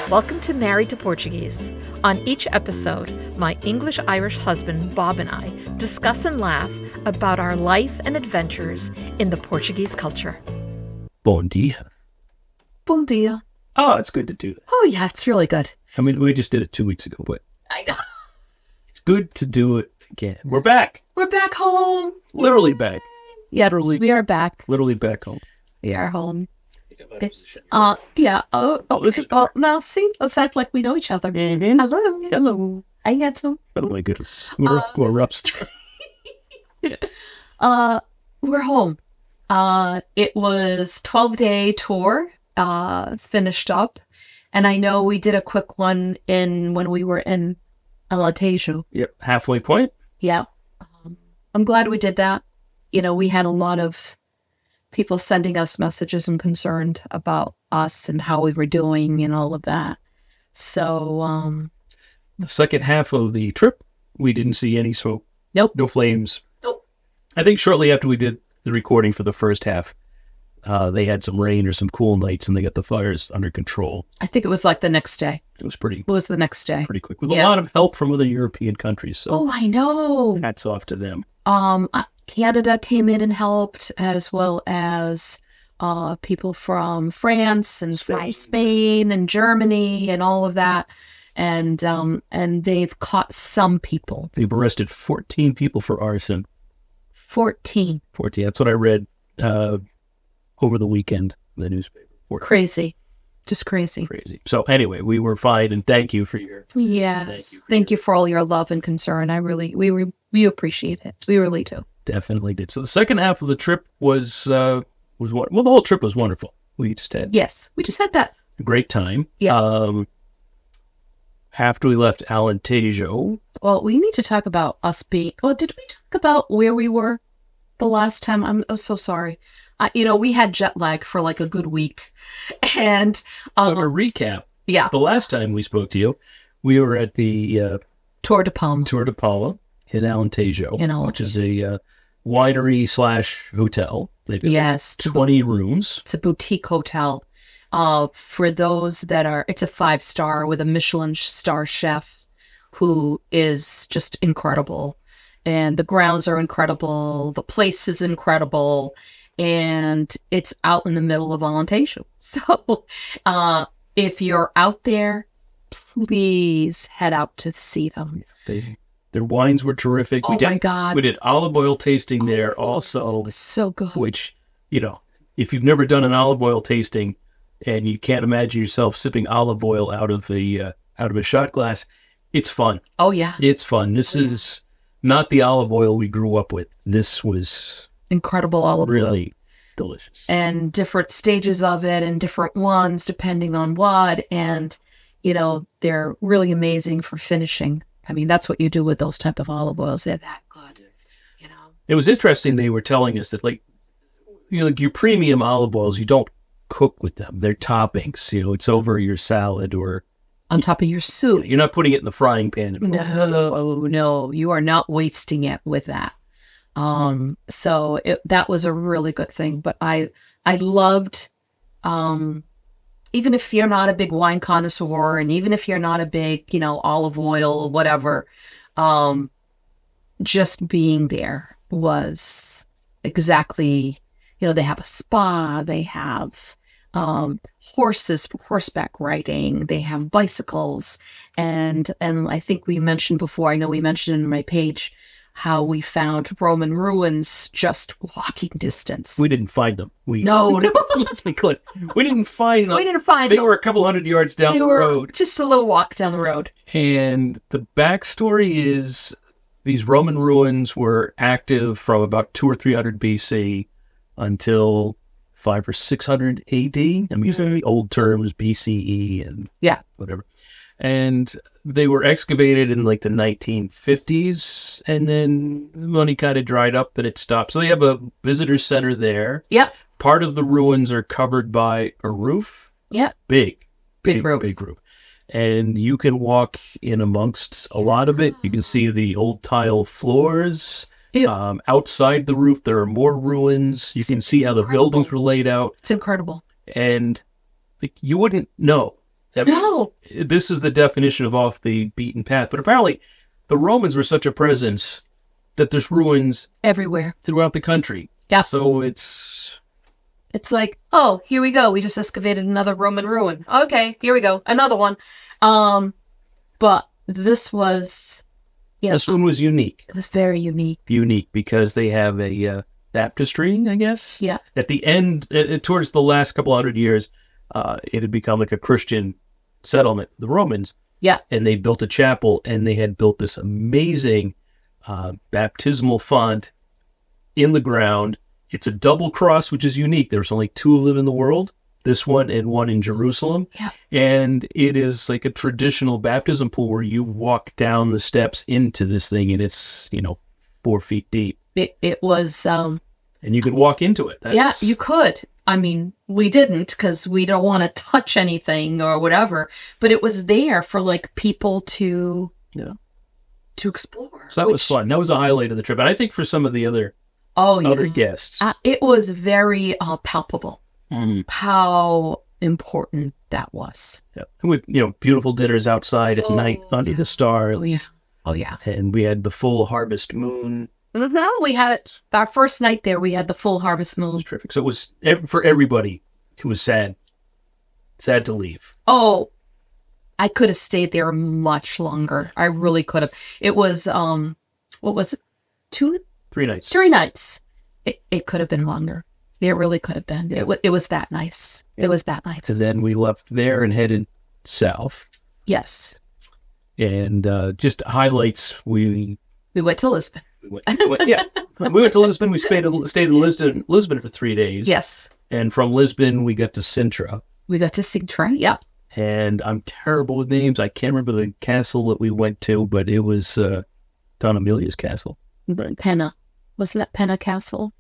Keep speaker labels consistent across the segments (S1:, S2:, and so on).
S1: Welcome to Married to Portuguese. On each episode, my English-Irish husband, Bob, and I discuss and laugh about our life and adventures in the Portuguese culture.
S2: Bom dia.
S1: Bom dia.
S2: Oh, it's good to do that.
S1: Oh, yeah, it's really good.
S2: I mean, we just did it 2 weeks ago, but
S1: I know.
S2: it's good to do it again. We're back.
S1: We're back home.
S2: Literally back.
S1: Yes,
S2: Literally-
S1: we are back.
S2: Literally back home.
S1: We are home. It's,
S2: this is-
S1: now see, let's act like we know each other.
S2: Mhm.
S1: Hello.
S2: Hello.
S1: I got some.
S2: Oh my goodness. We're upstairs.
S1: We're home. It was 12-day tour, finished up. And I know we did a quick one when we were in Alentejo.
S2: Yep. Halfway point.
S1: Yeah. I'm glad we did that. You know, we had a lot of people sending us messages and concerned about us and how we were doing and all of that. So,
S2: The second half of the trip, we didn't see any smoke.
S1: Nope.
S2: No flames.
S1: Nope.
S2: I think shortly after we did the recording for the first half, they had some rain or some cool nights and they got the fires under control.
S1: I think it was like the next day.
S2: It was pretty
S1: It was the next day.
S2: quick. With
S1: Yeah.
S2: a lot of help from other European countries. So
S1: Oh, I know.
S2: hats off to them.
S1: Canada came in and helped, as well as people from France and from Spain and Germany and all of that. And they've caught some people.
S2: They've arrested 14 people for arson.
S1: 14.
S2: 14. That's what I read over the weekend in the newspaper. 14.
S1: Crazy. Just crazy.
S2: Crazy. So anyway, we were fine, and thank you for your...
S1: Yes. Thank you for all your love and concern. We appreciate it. We really do.
S2: Definitely did. So the second half of the trip was the whole trip was wonderful. We just had
S1: Yes. We just had that.
S2: a great time.
S1: Yeah.
S2: After we left Alentejo,
S1: Well, we need to talk about us being... Oh, did we talk about where we were the last time? I'm so sorry. We had jet lag for like a good week. And...
S2: so to recap,
S1: yeah.
S2: the last time we spoke to you, we were at the
S1: Tour de Palma.
S2: Tour de Palma in Alentejo, which is a winery/hotel. They've got
S1: Yes.
S2: 20 rooms.
S1: It's a boutique hotel. For those that are... It's a 5-star with a Michelin star chef who is just incredible. And the grounds are incredible. The place is incredible. And it's out in the middle of Alentejo. So if you're out there, please head out to see them.
S2: Their wines were terrific.
S1: Oh, my God.
S2: We did olive oil tasting there also,
S1: It was so good.
S2: which, if you've never done an olive oil tasting and you can't imagine yourself sipping olive oil out of a shot glass, it's fun.
S1: Oh, yeah.
S2: It's fun. This is not the olive oil we grew up with. This was
S1: Incredible olive oil.
S2: really delicious.
S1: And different stages of it and different ones depending on what. And, they're really amazing for finishing. I mean, that's what you do with those type of olive oils. They're that good,
S2: It was interesting. They were telling us that, your premium olive oils, you don't cook with them. They're toppings. It's over your salad or
S1: On top of your soup.
S2: you're not putting it in the frying pan.
S1: No, you are not wasting it with that. So that was a really good thing. But I loved, even if you're not a big wine connoisseur and even if you're not a big, olive oil, whatever, just being there was exactly, they have a spa, they have horses for horseback riding, they have bicycles, and I think we mentioned before, I know we mentioned in my page how we found Roman ruins just walking distance.
S2: We didn't find them.
S1: No.
S2: Let's be clear. We didn't find them.
S1: We didn't find
S2: They
S1: them.
S2: were a couple hundred yards down
S1: They
S2: the
S1: were
S2: road.
S1: just a little walk down the road.
S2: And the backstory is these Roman ruins were active from about 200 or 300 BC until 500 or 600 AD. I mean, the old terms, BCE and whatever. And they were excavated in the 1950s, and then the money kind of dried up and it stopped. So they have a visitor center there.
S1: Yep.
S2: Part of the ruins are covered by a roof.
S1: Yep.
S2: Big
S1: roof.
S2: Big roof. And you can walk in amongst a lot of it. You can see the old tile floors.
S1: Yep.
S2: Outside the roof, there are more ruins. You can see how the buildings were laid out.
S1: It's incredible.
S2: And you wouldn't know I mean,
S1: No.
S2: this is the definition of off the beaten path. But apparently, the Romans were such a presence that there's ruins
S1: Everywhere.
S2: throughout the country.
S1: Yeah.
S2: So it's
S1: like, oh, here we go. We just excavated another Roman ruin. Okay, here we go. Another one. But this was,
S2: this one was unique.
S1: it was very unique.
S2: Unique because they have a tapestry, I guess.
S1: Yeah.
S2: At the end, towards the last couple hundred years, it had become like a Christian settlement, the Romans.
S1: Yeah.
S2: And they built a chapel, and they had built this amazing baptismal font in the ground. It's a double cross, which is unique. There's only 2 of them in the world, this one and one in Jerusalem.
S1: Yeah.
S2: And it is like a traditional baptism pool where you walk down the steps into this thing, and it's, 4 feet deep.
S1: It was,
S2: And you could walk into it.
S1: yeah, you could. I mean, we didn't because we don't want to touch anything or whatever, but it was there for like people to explore.
S2: So that was fun. That was a highlight of the trip. And I think for some of the other guests.
S1: It was very palpable
S2: Mm.
S1: how important that was.
S2: Yeah. With, beautiful dinners outside at night under the stars.
S1: Oh, yeah.
S2: And we had the full harvest moon.
S1: No, we had our first night there. We had the full harvest
S2: It
S1: moon.
S2: was terrific. So it was, for everybody, it was sad. Sad to leave.
S1: Oh, I could have stayed there much longer. I really could have. It was, what was it?
S2: 3 nights.
S1: 3 nights. It could have been longer. It really could have been. It was that nice. It was that nice.
S2: And then we left there and headed south.
S1: Yes.
S2: And just highlights, we
S1: went to Lisbon.
S2: we went to Lisbon. We stayed in Lisbon for 3 days.
S1: Yes.
S2: And from Lisbon, we got to Sintra.
S1: We got to Sintra. Yeah.
S2: And I'm terrible with names. I can't remember the castle that we went to, but it was Don Amelia's castle.
S1: Penna. Wasn't that Penna Castle?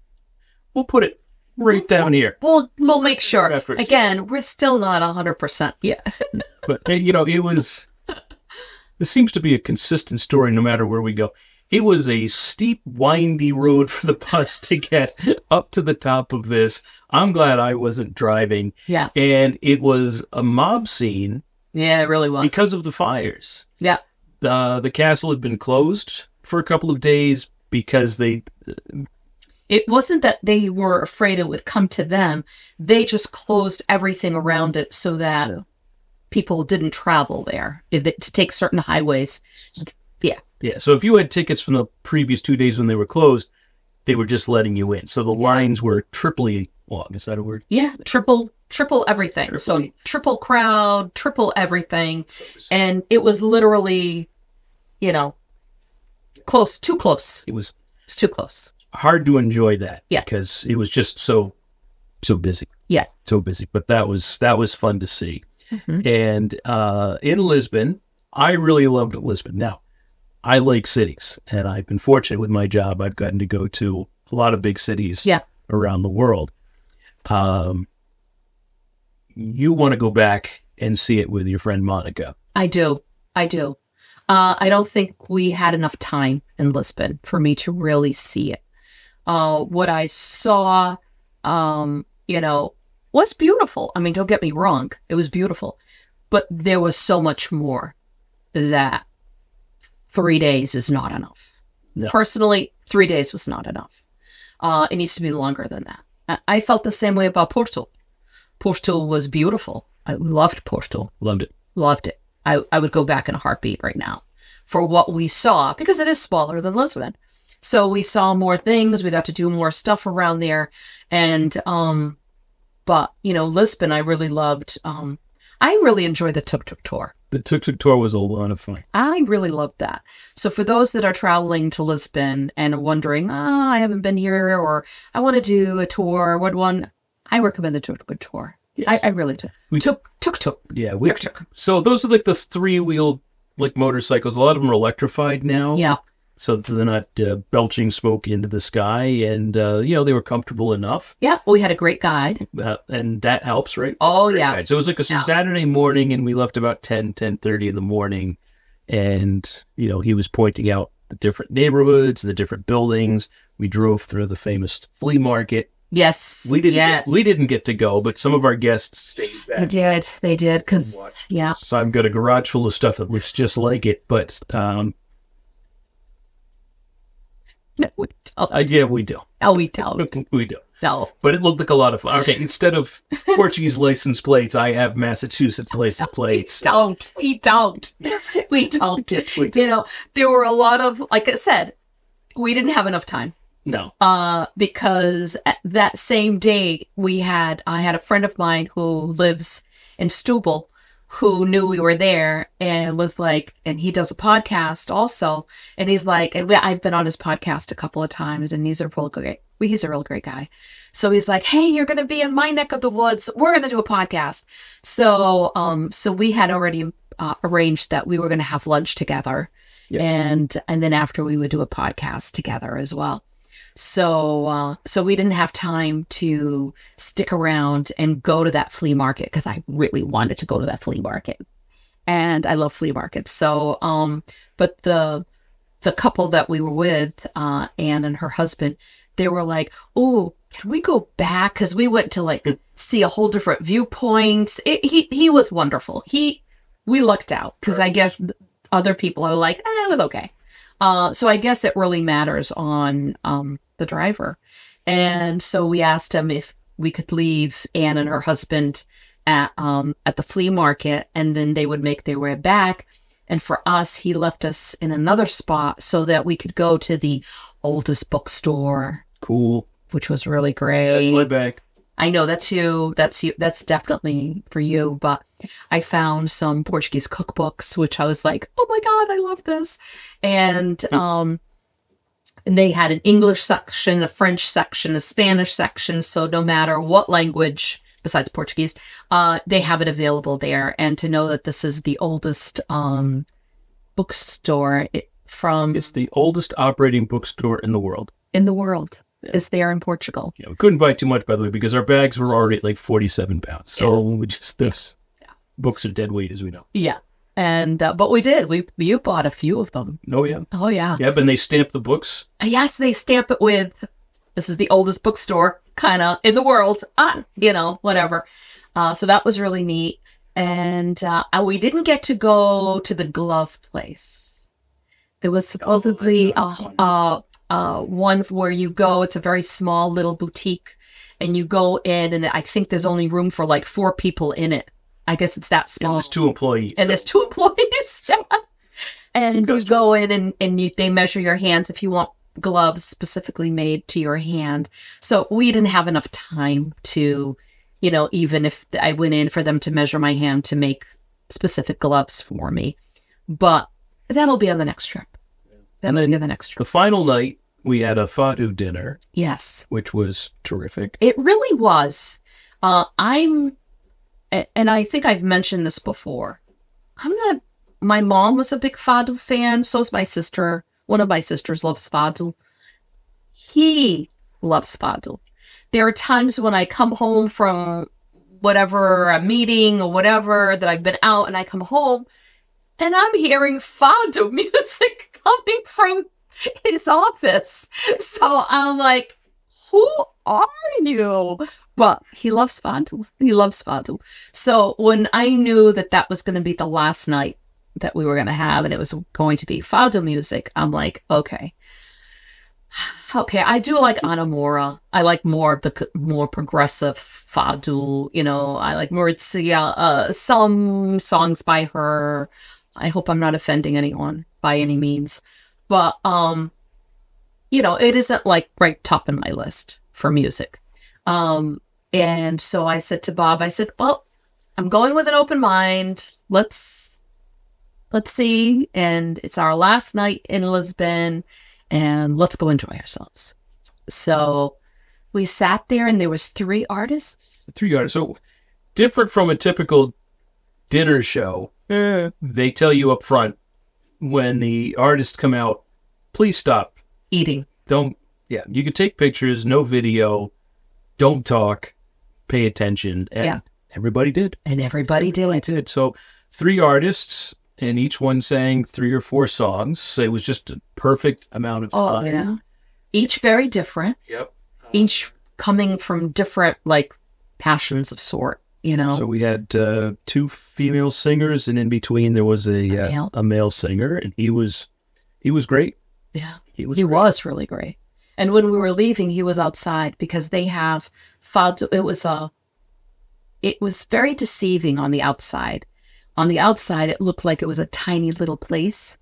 S2: We'll put it right down here.
S1: We'll make sure.
S2: Reference.
S1: Again, we're still not 100%. Yeah.
S2: But, it was, this seems to be a consistent story no matter where we go. It was a steep, windy road for the bus to get up to the top of this. I'm glad I wasn't driving.
S1: Yeah.
S2: And it was a mob scene.
S1: Yeah, it really was.
S2: Because of the fires.
S1: Yeah.
S2: The castle had been closed for a couple of days because
S1: it wasn't that they were afraid it would come to them. They just closed everything around it so that people didn't travel there to take certain highways. Yeah.
S2: Yeah. So if you had tickets from the previous 2 days when they were closed, they were just letting you in. So the lines were triply long. Is that a word?
S1: Yeah. Triple everything. So triple crowd, triple everything. And it was literally, close, too close.
S2: It was
S1: too close.
S2: Hard to enjoy that.
S1: Yeah.
S2: Because it was just so busy.
S1: Yeah.
S2: So busy. But that was fun to see.
S1: Mm-hmm.
S2: And in Lisbon, I really loved Lisbon. Now, I like cities, and I've been fortunate with my job. I've gotten to go to a lot of big cities around the world. You want to go back and see it with your friend Monica.
S1: I do. I don't think we had enough time in Lisbon for me to really see it. What I saw, was beautiful. I mean, don't get me wrong. It was beautiful. But there was so much more that 3 days is not enough.
S2: No.
S1: Personally, 3 days was not enough. It needs to be longer than that. I felt the same way about Portugal. Portugal was beautiful. I loved Portugal.
S2: Loved it.
S1: Loved it. I would go back in a heartbeat right now for what we saw, because it is smaller than Lisbon. So we saw more things. We got to do more stuff around there. And, but, Lisbon, I really loved. I really enjoyed the tuk-tuk tour.
S2: The tuk-tuk tour was a lot of fun.
S1: I really loved that. So for those that are traveling to Lisbon and are wondering, I haven't been here, or I want to do a tour, what one? I recommend the tuk-tuk tour. Yes. I really do. Tuk-tuk.
S2: Yeah.
S1: Tuk-tuk.
S2: So those are like the 3-wheeled motorcycles. A lot of them are electrified now.
S1: Yeah.
S2: So they're not belching smoke into the sky, and they were comfortable enough.
S1: Yeah, we had a great guide,
S2: and that helps, right?
S1: Oh,
S2: great
S1: yeah.
S2: Guide. So it was like a Saturday morning, and we left about 10:30 in the morning, and he was pointing out the different neighborhoods, the different buildings. We drove through the famous flea market,
S1: Yes.
S2: We didn't.
S1: Yes.
S2: We didn't get to go, but some of our guests stayed back.
S1: They did. Because, yeah.
S2: So I've got a garage full of stuff that looks just like it, but
S1: No, we don't.
S2: yeah, we do.
S1: No, we don't.
S2: We do.
S1: No.
S2: But it looked like a lot of fun. Okay, instead of Portuguese license plates, I have Massachusetts license plates.
S1: We don't. We don't. We don't.
S2: We do.
S1: You know, there were a lot of, like I said, we didn't have enough time.
S2: No.
S1: Because that same day I had a friend of mine who lives in Stubble who knew we were there and was like, and he does a podcast also. And he's like, and I've been on his podcast a couple of times and he's a real great guy. So he's like, hey, you're going to be in my neck of the woods. We're going to do a podcast. So we had already arranged that we were going to have lunch together.
S2: Yeah.
S1: And then after we would do a podcast together as well. So we didn't have time to stick around and go to that flea market because I really wanted to go to that flea market, and I love flea markets. So, but the couple that we were with, Anne and her husband, they were like, "Oh, can we go back?" Because we went to like see a whole different viewpoints. He was wonderful. We lucked out because I guess other people are like, it was okay. So I guess it really matters on the driver. And so we asked him if we could leave Anne and her husband at the flea market, and then they would make their way back. And for us, he left us in another spot so that we could go to the oldest bookstore.
S2: Cool.
S1: Which was really great.
S2: That's my bag.
S1: I know that's you. That's you. That's definitely for you. But I found some Portuguese cookbooks, which I was like, oh my God, I love this. And they had an English section, a French section, a Spanish section. So no matter what language besides Portuguese, they have it available there. And to know that this is the oldest bookstore
S2: It's the oldest operating bookstore in the world.
S1: Is there in Portugal.
S2: Yeah, we couldn't buy too much, by the way, because our bags were already at like 47 pounds. So we just, those books are dead weight, as we know.
S1: Yeah. And, but we did. You bought a few of them.
S2: Oh, yeah.
S1: Oh, yeah.
S2: Yeah, and they stamp the books.
S1: Yes, they stamp it with, this is the oldest bookstore kind of in the world. Whatever. So that was really neat. And we didn't get to go to the glove place. There was supposedly one where you go, it's a very small little boutique, and you go in, and I think there's only room for like 4 people in it. I guess it's that small.
S2: And there's 2 employees.
S1: And there's 2 employees. And you go in and they measure your hands if you want gloves specifically made to your hand. So we didn't have enough time to, even if I went in for them to measure my hand to make specific gloves for me. But that'll be on the next trip. The
S2: final night, we had a Fado dinner.
S1: Yes.
S2: Which was terrific.
S1: It really was. And I think I've mentioned this before. My mom was a big Fado fan. So is my sister. One of my sisters loves Fado. He loves Fado. There are times when I come home from whatever, a meeting or whatever, that I've been out and I come home and I'm hearing Fado music coming from his office. So I'm like, who are you? But he loves Fado. He loves Fado. So when I knew that was going to be the last night that we were going to have, and it was going to be Fado music, I'm like, okay. I do like Ana Moura. I like more of the more progressive Fado. I like Maurizia, some songs by her. I hope I'm not offending anyone by any means. But, it isn't like right top in my list for music. And so I said to Bob, well, I'm going with an open mind. Let's see. And it's our last night in Lisbon and let's go enjoy ourselves. So we sat there and there was 3 artists.
S2: 3 artists. So different from a typical dinner show. They tell you up front when the artists come out, please stop
S1: eating.
S2: You can take pictures, no video, don't talk, pay attention. And everybody did.
S1: And everybody did.
S2: So 3 artists and each one sang 3 or 4 songs. So it was just a perfect amount of time.
S1: Oh, yeah. Each very different.
S2: Yep.
S1: coming from different like passions of sort,
S2: So we had 2 female singers, and in between there was a male singer, and he was great.
S1: Yeah,
S2: He was
S1: he
S2: great.
S1: was really great. And when we were leaving, he was outside because they have Fado. It was very deceiving on the outside. On the outside, it looked like it was a tiny little place,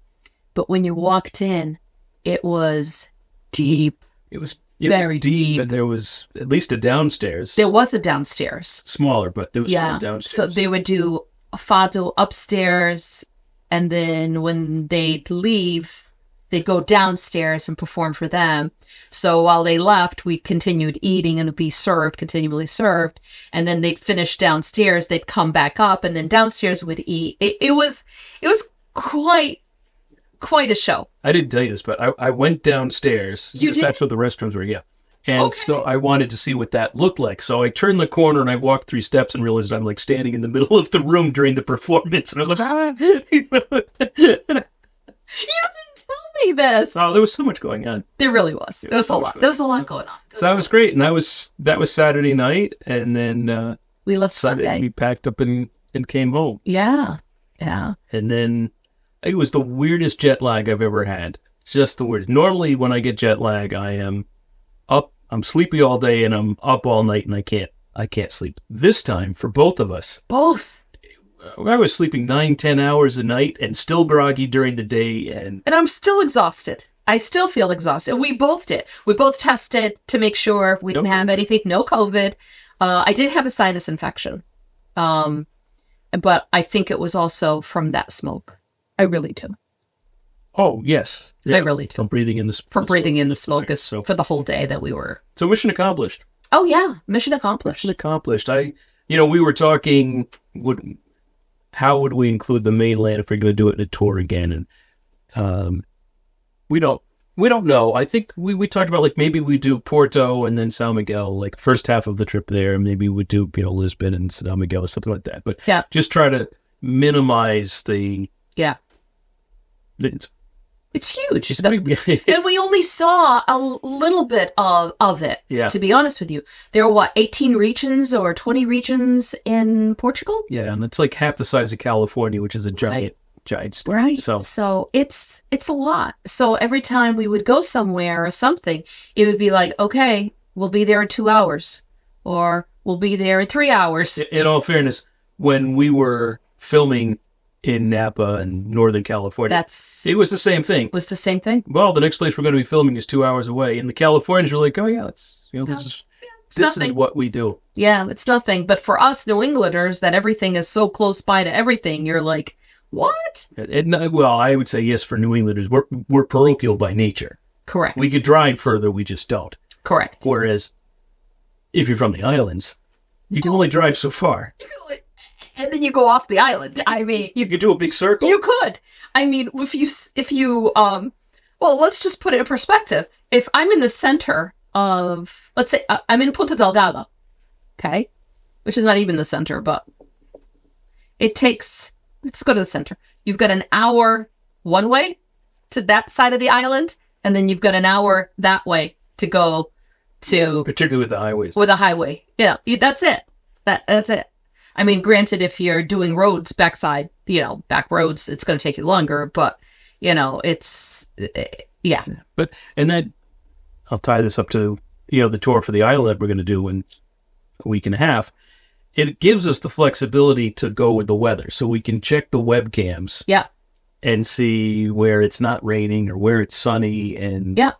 S1: but when you walked in, it was deep.
S2: It was
S1: very deep.
S2: and there was at least a downstairs.
S1: There was a downstairs.
S2: Smaller, but there was
S1: Yeah.
S2: a downstairs.
S1: So they would do a Fado upstairs, and then when they'd leave, they'd go downstairs and perform for them. So while they left, we continued eating and it'd be served, continually served. And then they'd finish downstairs, they'd come back up, and then downstairs would eat. It was quite a show.
S2: I didn't tell you this, but I went downstairs.
S1: You did?
S2: That's where the restrooms were, yeah. And
S1: Okay.
S2: so I wanted to see what that looked like. So I turned the corner and I walked 3 steps and realized I'm like standing in the middle of the room during the performance. And I was like,
S1: You didn't tell me this.
S2: oh, there was so much going on.
S1: There really was. There was a
S2: so
S1: lot.
S2: much
S1: There was a lot going on.
S2: So that was great. And that was Saturday night. And then
S1: We left
S2: Sunday
S1: Sunday.
S2: we packed up and came home.
S1: Yeah. Yeah.
S2: And then it was the weirdest jet lag I've ever had. Just the weirdest. Normally when I get jet lag, I am up, I'm sleepy all day and I'm up all night and I can't sleep. This time for both of us,
S1: Both.
S2: I was sleeping 9-10 hours a night and still groggy during the day. And
S1: And I'm still exhausted. I still feel exhausted. We both did. We both tested to make sure we didn't have anything. No COVID. I did have a sinus infection. But I think it was also from that smoke. I really do.
S2: oh, yes.
S1: I really do.
S2: From breathing in the
S1: From breathing in the smoke is
S2: So-
S1: for the whole day that we were.
S2: So mission accomplished.
S1: Oh, yeah. Mission accomplished.
S2: Mission accomplished. We were talking, how would we include the mainland if we're going to do it in a tour again? And we don't know. I think we talked about like maybe we do Porto and then São Miguel, like first half of the trip there. Maybe we do Lisbon and São Miguel or something like that. But
S1: Yeah.
S2: just try to minimize the.
S1: Yeah.
S2: It's
S1: It's huge.
S2: pretty,
S1: And we only saw a little bit of it,
S2: Yeah.
S1: to be honest with you. There were, 18 regions or 20 regions in Portugal?
S2: yeah, and it's like half the size of California, which is a giant state.
S1: Right.
S2: So
S1: So it's a lot. So every time we would go somewhere or something, it would be like, okay, we'll be there in 2 hours, or we'll be there in 3 hours.
S2: in all fairness, when we were filming in Napa and Northern California, it was the same thing.
S1: Was the same thing.
S2: Well, the next place we're going to be filming is 2 hours away, and the Californians are like, "Oh yeah, this is
S1: nothing.
S2: what we do."
S1: Yeah, it's nothing. But for us New Englanders, that everything is so close by to everything, you're like, what?
S2: Well, I would say yes for New Englanders. We're parochial by nature.
S1: Correct.
S2: We could drive further, we just don't.
S1: Correct.
S2: Whereas, if you're from the islands, you can only drive so far.
S1: And then you go off the island. I mean,
S2: You could do a big circle.
S1: you could. I mean, if you well, let's just put it in perspective. If I'm in the center of, let's say, I'm in Ponta Delgada, okay, which is not even the center, but it takes. Let's go to the center. You've got an hour one way to that side of the island, and then you've got an hour that way to go to
S2: Particularly with the highways.
S1: with a highway. Yeah, that's it. That's it. I mean, granted, if you're doing roads backside, back roads, it's going to take you longer, but, it's, yeah.
S2: And then I'll tie this up to, the tour for the island that we're going to do in a week and a half. It gives us the flexibility to go with the weather, so we can check the webcams.
S1: Yeah.
S2: And see where it's not raining or where it's sunny and
S1: Yeah.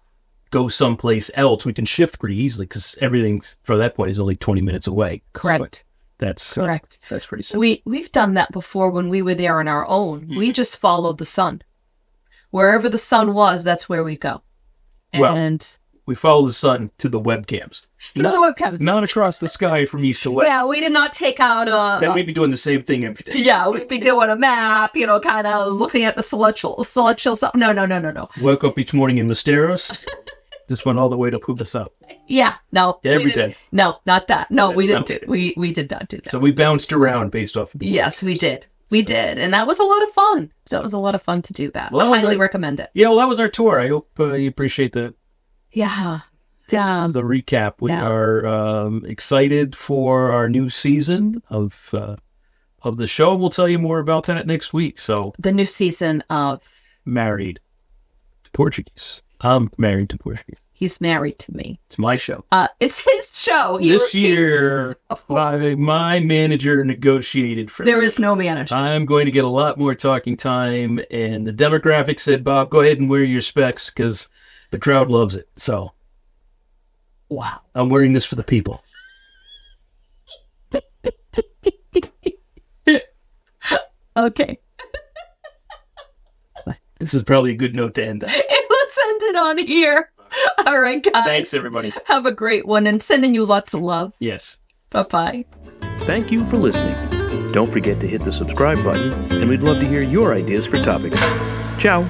S2: go someplace else. We can shift pretty easily because everything for that point is only 20 minutes away.
S1: Correct.
S2: So that's
S1: Correct.
S2: That's pretty simple.
S1: We've done that before when we were there on our own. We just followed the sun. Wherever the sun was, that's where we go.
S2: Well,
S1: And
S2: we follow the sun to the webcams.
S1: the webcams.
S2: Not across the sky from east to west.
S1: Yeah, we did not take out
S2: Then we'd be doing the same thing every day.
S1: yeah, we'd be doing a map, kind of looking at the celestial stuff. No.
S2: Woke up each morning in Mysteros. Just went all the way to Pugasap.
S1: Yeah, no.
S2: Every
S1: we didn't-
S2: day.
S1: No, not that. No, we
S2: That's
S1: didn't
S2: not-
S1: do. We did not do that.
S2: So we bounced around based off of the
S1: Yes, we did. We did, and that was a lot of fun. That was a lot of fun to do that.
S2: Well,
S1: I highly recommend it.
S2: Yeah, well, that was our tour. I hope you appreciate that.
S1: Yeah,
S2: the recap. We are excited for our new season of the show. We'll tell you more about that next week. So
S1: the new season of
S2: Married to Portuguese. I'm married to Portuguese.
S1: He's married to me.
S2: It's my show.
S1: It's his show.
S2: This year, my manager negotiated for
S1: There is no manager.
S2: I'm going to get a lot more talking time, and the demographic said, Bob, go ahead and wear your specs because the crowd loves it. So,
S1: wow.
S2: I'm wearing this for the people.
S1: Okay.
S2: This is probably a good note to end on.
S1: Let's end it on here. All right, guys.
S2: Thanks, everybody.
S1: Have a great one, and sending you lots of love.
S2: Yes.
S1: Bye-bye.
S3: Thank you for listening. Don't forget to hit the subscribe button, and we'd love to hear your ideas for topics. Ciao.